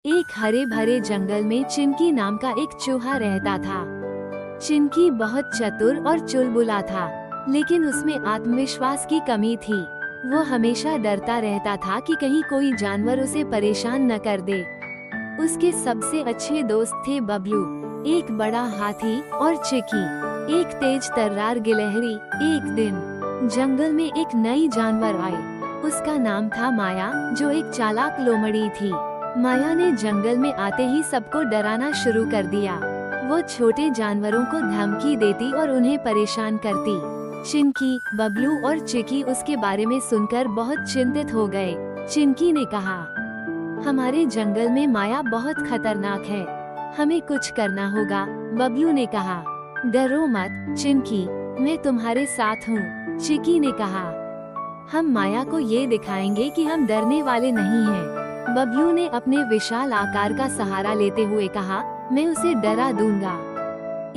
एक हरे भरे जंगल में चिंकी नाम का एक चूहा रहता था। चिंकी बहुत चतुर और चुलबुला था, लेकिन उसमें आत्मविश्वास की कमी थी। वो हमेशा डरता रहता था कि कहीं कोई जानवर उसे परेशान न कर दे। उसके सबसे अच्छे दोस्त थे बबलू, एक बड़ा हाथी, और चिकी, एक तेज तर्रार गिलहरी। एक दिन जंगल में एक नई जानवर आई। उसका नाम था माया, जो एक चालाक लोमड़ी थी। माया ने जंगल में आते ही सबको डराना शुरू कर दिया। वो छोटे जानवरों को धमकी देती और उन्हें परेशान करती। चिंकी, बबलू और चिकी उसके बारे में सुनकर बहुत चिंतित हो गए। चिंकी ने कहा, हमारे जंगल में माया बहुत खतरनाक है, हमें कुछ करना होगा। बबलू ने कहा, डरो मत चिंकी, मैं तुम्हारे साथ हूँ। चिकी ने कहा, हम माया को ये दिखाएंगे कि हम डरने वाले नहीं हैं। बबलू ने अपने विशाल आकार का सहारा लेते हुए कहा, मैं उसे डरा दूंगा।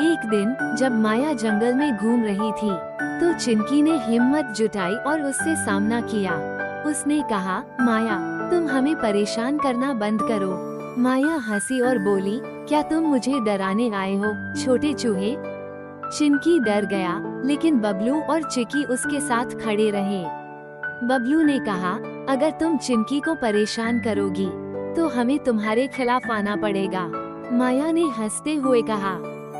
एक दिन जब माया जंगल में घूम रही थी, तो चिंकी ने हिम्मत जुटाई और उससे सामना किया। उसने कहा, माया, तुम हमें परेशान करना बंद करो। माया हंसी और बोली, क्या तुम मुझे डराने आए हो, छोटे चूहे? चिंकी डर गया, लेकिन बबलू और चिकी उसके साथ खड़े रहे। बबलू ने कहा, अगर तुम चिंकी को परेशान करोगी, तो हमें तुम्हारे खिलाफ आना पड़ेगा। माया ने हंसते हुए कहा,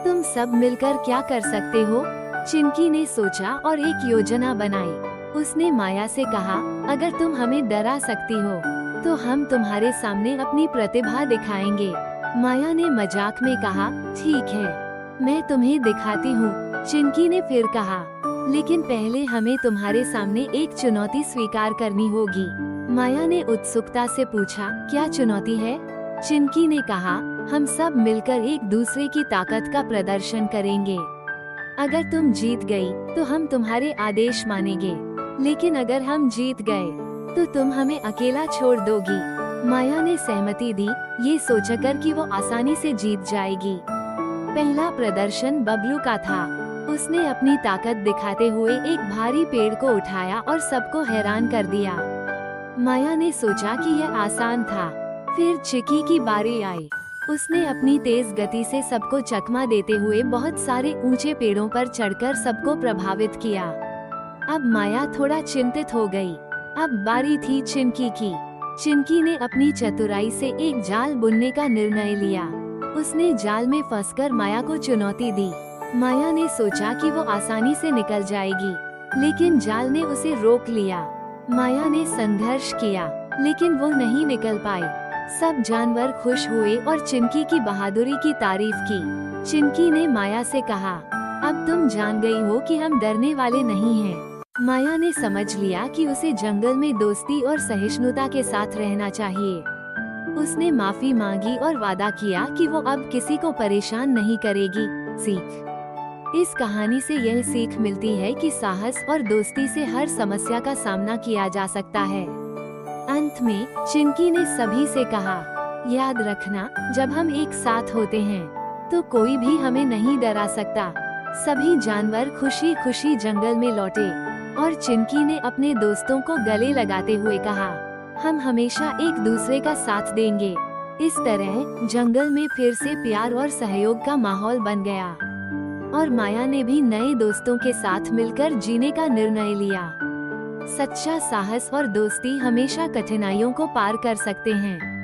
तुम सब मिलकर क्या कर सकते हो? चिंकी ने सोचा और एक योजना बनाई। उसने माया से कहा, अगर तुम हमें डरा सकती हो, तो हम तुम्हारे सामने अपनी प्रतिभा दिखाएंगे। माया ने मजाक में कहा, ठीक है, मैं तुम्हें दिखाती हूँ। चिंकी ने फिर कहा, लेकिन पहले हमें तुम्हारे सामने एक चुनौती स्वीकार करनी होगी। माया ने उत्सुकता से पूछा, क्या चुनौती है? चिंकी ने कहा, हम सब मिलकर एक दूसरे की ताकत का प्रदर्शन करेंगे। अगर तुम जीत गई, तो हम तुम्हारे आदेश मानेंगे, लेकिन अगर हम जीत गए, तो तुम हमें अकेला छोड़ दोगी। माया ने सहमति दी, ये सोचकर कि वो आसानी से जीत जाएगी। पहला प्रदर्शन बबलू का था। उसने अपनी ताकत दिखाते हुए एक भारी पेड़ को उठाया और सबको हैरान कर दिया। माया ने सोचा कि यह आसान था। फिर चिकी की बारी आई। उसने अपनी तेज गति से सबको चकमा देते हुए बहुत सारे ऊंचे पेड़ों पर चढ़कर सबको प्रभावित किया। अब माया थोड़ा चिंतित हो गई। अब बारी थी चिंकी की। चिंकी ने अपनी चतुराई से एक जाल बुनने का निर्णय लिया। उसने जाल में फंसकर माया को चुनौती दी। माया ने सोचा कि वो आसानी से निकल जाएगी, लेकिन जाल ने उसे रोक लिया। माया ने संघर्ष किया, लेकिन वो नहीं निकल पाई। सब जानवर खुश हुए और चिंकी की बहादुरी की तारीफ की। चिंकी ने माया से कहा, अब तुम जान गई हो कि हम डरने वाले नहीं हैं। माया ने समझ लिया कि उसे जंगल में दोस्ती और सहिष्णुता के साथ रहना चाहिए। उसने माफी मांगी और वादा किया कि वो अब किसी को परेशान नहीं करेगी। सीख, इस कहानी से यह सीख मिलती है कि साहस और दोस्ती से हर समस्या का सामना किया जा सकता है। अंत में चिंकी ने सभी से कहा, याद रखना, जब हम एक साथ होते हैं, तो कोई भी हमें नहीं डरा सकता। सभी जानवर खुशी खुशी जंगल में लौटे और चिंकी ने अपने दोस्तों को गले लगाते हुए कहा, हम हमेशा एक दूसरे का साथ देंगे। इस तरह जंगल में फिर से प्यार और सहयोग का माहौल बन गया और माया ने भी नए दोस्तों के साथ मिलकर जीने का निर्णय लिया। सच्चा साहस और दोस्ती हमेशा कठिनाइयों को पार कर सकते हैं।